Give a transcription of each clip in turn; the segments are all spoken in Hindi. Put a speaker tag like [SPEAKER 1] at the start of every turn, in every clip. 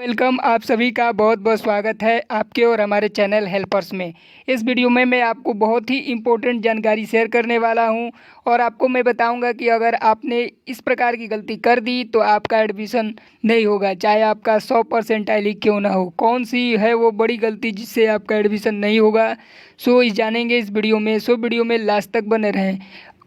[SPEAKER 1] वेलकम। आप सभी का बहुत बहुत स्वागत है आपके और हमारे चैनल हेल्पर्स में। इस वीडियो में मैं आपको बहुत ही इम्पोर्टेंट जानकारी शेयर करने वाला हूं और आपको मैं बताऊंगा कि अगर आपने इस प्रकार की गलती कर दी तो आपका एडमिशन नहीं होगा, चाहे आपका 100% ही क्यों ना हो। कौन सी है वो बड़ी गलती जिससे आपका एडमिशन नहीं होगा, सो इस जानेंगे इस वीडियो में। सो वीडियो में लास्ट तक बने रहें।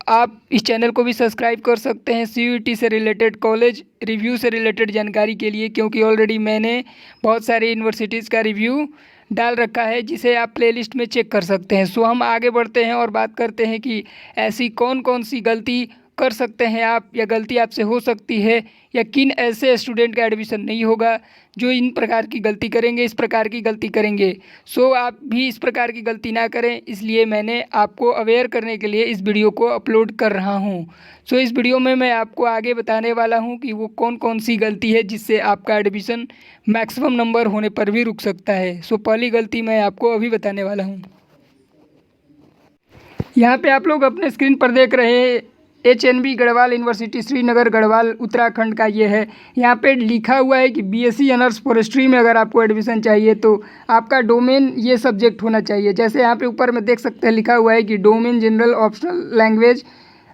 [SPEAKER 1] आप इस चैनल को भी सब्सक्राइब कर सकते हैं CUET से रिलेटेड, कॉलेज रिव्यू से रिलेटेड जानकारी के लिए, क्योंकि ऑलरेडी मैंने बहुत सारे यूनिवर्सिटीज़ का रिव्यू डाल रखा है जिसे आप प्लेलिस्ट में चेक कर सकते हैं। सो हम आगे बढ़ते हैं और बात करते हैं कि ऐसी कौन कौन सी गलती कर सकते हैं आप, या गलती आपसे हो सकती है, या किन ऐसे स्टूडेंट का एडमिशन नहीं होगा जो इन प्रकार की गलती करेंगे, इस प्रकार की गलती करेंगे। सो आप भी इस प्रकार की गलती ना करें, इसलिए मैंने आपको अवेयर करने के लिए इस वीडियो को अपलोड कर रहा हूं। सो इस वीडियो में मैं आपको आगे बताने वाला हूं कि वो कौन कौन सी गलती है जिससे आपका एडमिशन मैक्सिमम नंबर होने पर भी रुक सकता है। सो पहली गलती मैं आपको अभी बताने वाला हूँ। यहाँ पे आप लोग अपने स्क्रीन पर देख रहे हैं HNB गढ़वाल यूनिवर्सिटी श्रीनगर गढ़वाल उत्तराखंड का ये है। यहाँ पे लिखा हुआ है कि BSc ऑनर्स फॉरेस्ट्री में अगर आपको एडमिशन चाहिए तो आपका डोमेन ये सब्जेक्ट होना चाहिए। जैसे यहाँ पे ऊपर में देख सकते हैं लिखा हुआ है कि डोमेन जनरल ऑप्शनल लैंग्वेज।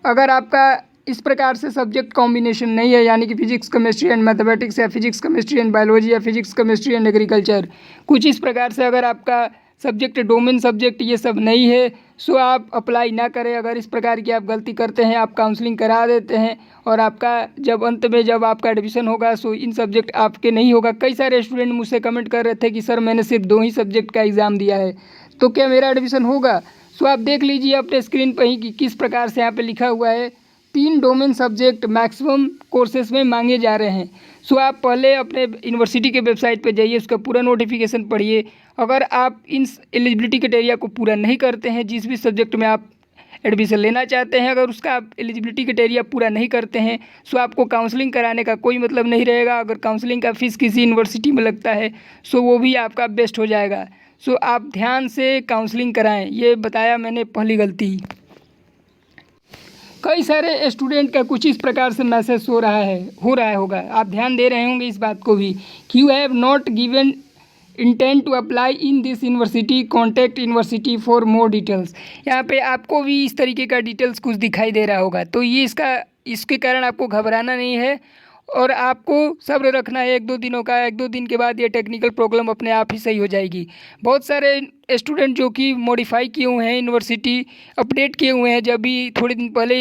[SPEAKER 1] अगर आपका इस प्रकार से सब्जेक्ट कॉम्बिनेशन नहीं है, यानी कि फिजिक्स केमिस्ट्री एंड मैथमेटिक्स, या फिजिक्स केमिस्ट्री एंड बायोलॉजी, या फिजिक्स केमिस्ट्री एंड एग्रीकल्चर, कुछ इस प्रकार से अगर आपका सब्जेक्ट डोमेन सब्जेक्ट ये सब नहीं है, सो आप अप्लाई ना करें। अगर इस प्रकार की आप गलती करते हैं, आप काउंसलिंग करा देते हैं और आपका जब अंत में जब आपका एडमिशन होगा सो इन सब्जेक्ट आपके नहीं होगा। कई सारे स्टूडेंट मुझसे कमेंट कर रहे थे कि सर मैंने सिर्फ 2 ही सब्जेक्ट का एग्ज़ाम दिया है तो क्या मेरा एडमिशन होगा। सो आप देख लीजिए अपने स्क्रीन पर ही कि किस प्रकार से यहाँ पर लिखा हुआ है 3 डोमेन सब्जेक्ट मैक्सिमम कोर्सेज में मांगे जा रहे हैं। सो आप पहले अपने यूनिवर्सिटी के वेबसाइट पे जाइए, उसका पूरा नोटिफिकेशन पढ़िए। अगर आप इन एलिजिबिलिटी क्राइटेरिया को पूरा नहीं करते हैं, जिस भी सब्जेक्ट में आप एडमिशन लेना चाहते हैं, अगर उसका आप एलिजिबिलिटी क्राइटेरिया पूरा नहीं करते हैं, सो आपको काउंसलिंग कराने का कोई मतलब नहीं रहेगा। अगर काउंसलिंग का फ़ीस किसी यूनिवर्सिटी में लगता है सो वो भी आपका बेस्ट हो जाएगा। सो आप ध्यान से काउंसलिंग कराएँ, ये बताया मैंने पहली गलती। कई सारे स्टूडेंट का कुछ इस प्रकार से मैसेज हो रहा होगा, आप ध्यान दे रहे होंगे इस बात को भी कि you have not given intent to apply in this university, contact university for more details. यहाँ पे आपको भी इस तरीके का डिटेल्स कुछ दिखाई दे रहा होगा, तो ये इसके कारण आपको घबराना नहीं है और आपको सब्र रखना है 1-2 दिनों का। 1-2 दिन के बाद ये टेक्निकल प्रॉब्लम अपने आप ही सही हो जाएगी। बहुत सारे स्टूडेंट जो कि मॉडिफाई किए हुए हैं, यूनिवर्सिटी अपडेट किए हुए हैं, जब भी थोड़े दिन पहले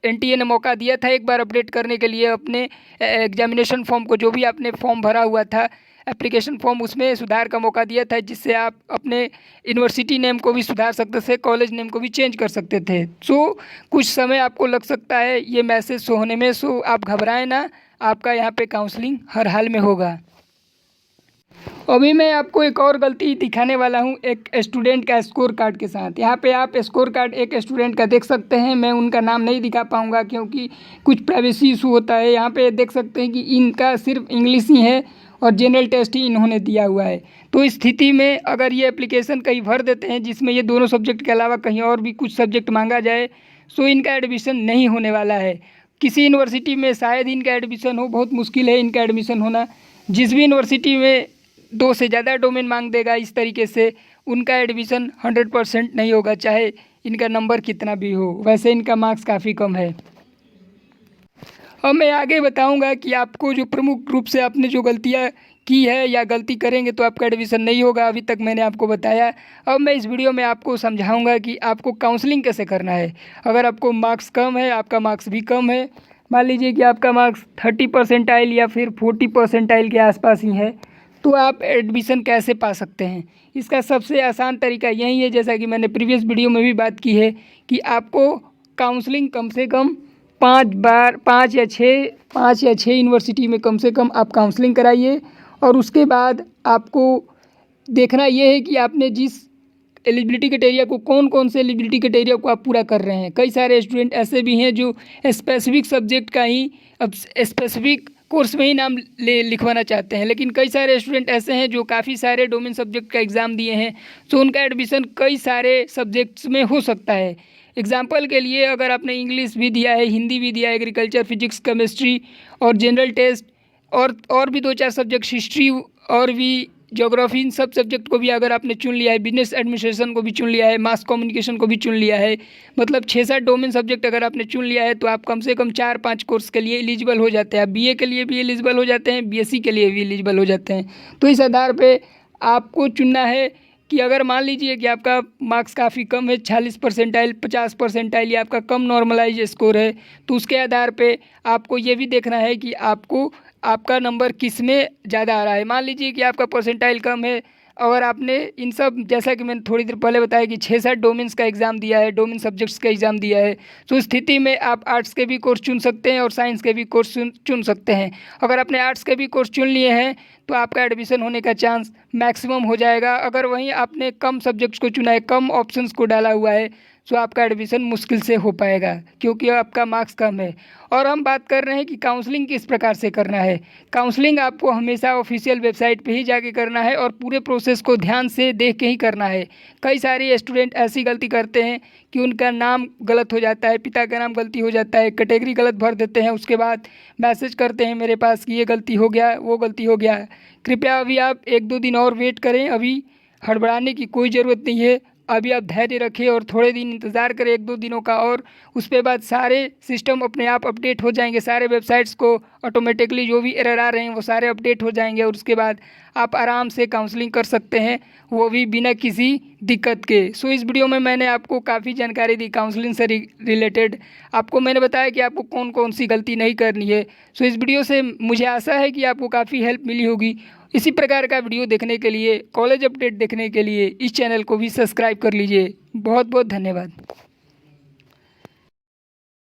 [SPEAKER 1] NTA ने मौका दिया था एक बार अपडेट करने के लिए अपने एग्जामिनेशन फॉर्म को, जो भी आपने फॉर्म भरा हुआ था एप्लीकेशन फॉर्म, उसमें सुधार का मौका दिया था जिससे आप अपने यूनिवर्सिटी नेम को भी सुधार सकते थे, कॉलेज नेम को भी चेंज कर सकते थे। सो कुछ समय आपको लग सकता है ये मैसेज शो होने में, सो आप घबराएं ना, आपका यहाँ पे काउंसलिंग हर हाल में होगा। अभी मैं आपको एक और गलती दिखाने वाला हूँ एक स्टूडेंट का स्कोर कार्ड के साथ। यहाँ पे आप स्कोर कार्ड एक स्टूडेंट का देख सकते हैं। मैं उनका नाम नहीं दिखा पाऊँगा क्योंकि कुछ प्राइवेसी इशू होता है। यहाँ पे देख सकते हैं कि इनका सिर्फ इंग्लिश ही है और जनरल टेस्ट ही इन्होंने दिया हुआ है। तो इस स्थिति में अगर ये एप्लीकेशन कहीं भर देते हैं जिसमें ये दोनों सब्जेक्ट के अलावा कहीं और भी कुछ सब्जेक्ट मांगा जाए, सो इनका एडमिशन नहीं होने वाला है। किसी यूनिवर्सिटी में शायद इनका एडमिशन हो, बहुत मुश्किल है इनका एडमिशन होना। जिस भी यूनिवर्सिटी में 2 से ज़्यादा डोमेन मांग देगा इस तरीके से, उनका एडमिशन 100% नहीं होगा, चाहे इनका नंबर कितना भी हो। वैसे इनका मार्क्स काफ़ी कम है। अब मैं आगे बताऊंगा कि आपको जो प्रमुख रूप से आपने जो गलतियां की है या गलती करेंगे तो आपका एडमिशन नहीं होगा। अभी तक मैंने आपको बताया। अब मैं इस वीडियो में आपको समझाऊंगा कि आपको काउंसलिंग कैसे करना है। अगर आपको मार्क्स कम है, आपका मार्क्स भी कम है, मान लीजिए कि आपका मार्क्स 30 परसेंटाइल या फिर 40 परसेंटाइल के आसपास ही है, तो आप एडमिशन कैसे पा सकते हैं। इसका सबसे आसान तरीका यही है, जैसा कि मैंने प्रीवियस वीडियो में भी बात की है, कि आपको काउंसलिंग कम से कम 5 या 6 यूनिवर्सिटी में कम से कम आप काउंसलिंग कराइए। और उसके बाद आपको देखना ये है कि आपने जिस एलिजिबिलिटी क्राइटेरिया को, कौन कौन से एलिजिबिलिटी क्राइटेरिया को आप पूरा कर रहे हैं। कई सारे स्टूडेंट ऐसे भी हैं जो स्पेसिफिक सब्जेक्ट का ही, अब स्पेसिफिक कोर्स में ही नाम लिखवाना चाहते हैं, लेकिन कई सारे स्टूडेंट ऐसे हैं जो काफ़ी सारे डोमेन सब्जेक्ट का एग्ज़ाम दिए हैं, तो उनका एडमिशन कई सारे सब्जेक्ट्स में हो सकता है। एग्जाम्पल के लिए अगर आपने इंग्लिश भी दिया है, हिंदी भी दिया है, एग्रीकल्चर, फिजिक्स, केमिस्ट्री और जनरल टेस्ट और भी 2-4 सब्जेक्ट, हिस्ट्री और भी ज्योग्राफी, इन सब सब्जेक्ट को भी अगर आपने चुन लिया है, बिजनेस एडमिनिस्ट्रेशन को भी चुन लिया है, मास कम्युनिकेशन को भी चुन लिया है, मतलब 6-7 डोमेन सब्जेक्ट अगर आपने चुन लिया है तो आप कम से कम 4-5 कोर्स के लिए एलिजिबल हो जाते हैं। आप बीए के लिए भी एलिजिबल हो जाते हैं, बीएससी के लिए भी एलिजिबल हो जाते हैं। तो इस आधार पे आपको चुनना है कि अगर मान लीजिए कि आपका मार्क्स काफ़ी कम है, 40 परसेंटाइल, 50 परसेंटाइल, या आपका कम नॉर्मलाइज स्कोर है, तो उसके आधार पे आपको ये भी देखना है कि आपका नंबर किस में ज़्यादा आ रहा है। मान लीजिए कि आपका परसेंटाइल कम है और आपने इन सब, जैसा कि मैंने थोड़ी देर पहले बताया कि 6-7 डोमेन्स का एग्ज़ाम दिया है, डोमेन सब्जेक्ट्स का एग्ज़ाम दिया है, तो उस स्थिति में आप आर्ट्स के भी कोर्स चुन सकते हैं और साइंस के भी कोर्स चुन सकते हैं। अगर आपने आर्ट्स के भी कोर्स चुन लिए हैं तो आपका एडमिशन होने का चांस मैक्सिमम हो जाएगा। अगर वहीं आपने कम सब्जेक्ट्स को चुना है, कम ऑप्शंस को डाला हुआ है, तो आपका एडमिशन मुश्किल से हो पाएगा क्योंकि आपका मार्क्स कम है। और हम बात कर रहे हैं कि काउंसलिंग किस प्रकार से करना है। काउंसलिंग आपको हमेशा ऑफिशियल वेबसाइट पे ही जाके करना है और पूरे प्रोसेस को ध्यान से देख के ही करना है। कई सारे स्टूडेंट ऐसी गलती करते हैं कि उनका नाम गलत हो जाता है, पिता का नाम गलती हो जाता है, कैटेगरी गलत भर देते हैं, उसके बाद मैसेज करते हैं मेरे पास कि ये गलती हो गया, वो गलती हो गया। कृपया अभी आप 1-2 दिन और वेट करें, अभी हड़बड़ाने की कोई ज़रूरत नहीं है। अभी आप धैर्य रखें और थोड़े दिन इंतज़ार करें, 1-2 दिनों का, और उसके बाद सारे सिस्टम अपने आप अपडेट हो जाएंगे, सारे वेबसाइट्स को ऑटोमेटिकली जो भी एरर आ रहे हैं वो सारे अपडेट हो जाएंगे और उसके बाद आप आराम से काउंसलिंग कर सकते हैं, वो भी बिना किसी दिक्कत के। सो इस वीडियो में मैंने आपको काफ़ी जानकारी दी काउंसलिंग से रिलेटेड। आपको मैंने बताया कि आपको कौन कौन सी गलती नहीं करनी है। सो इस वीडियो से मुझे आशा है कि आपको काफ़ी हेल्प मिली होगी। इसी प्रकार का वीडियो देखने के लिए, कॉलेज अपडेट देखने के लिए इस चैनल को भी सब्सक्राइब कर लीजिए। बहुत बहुत धन्यवाद।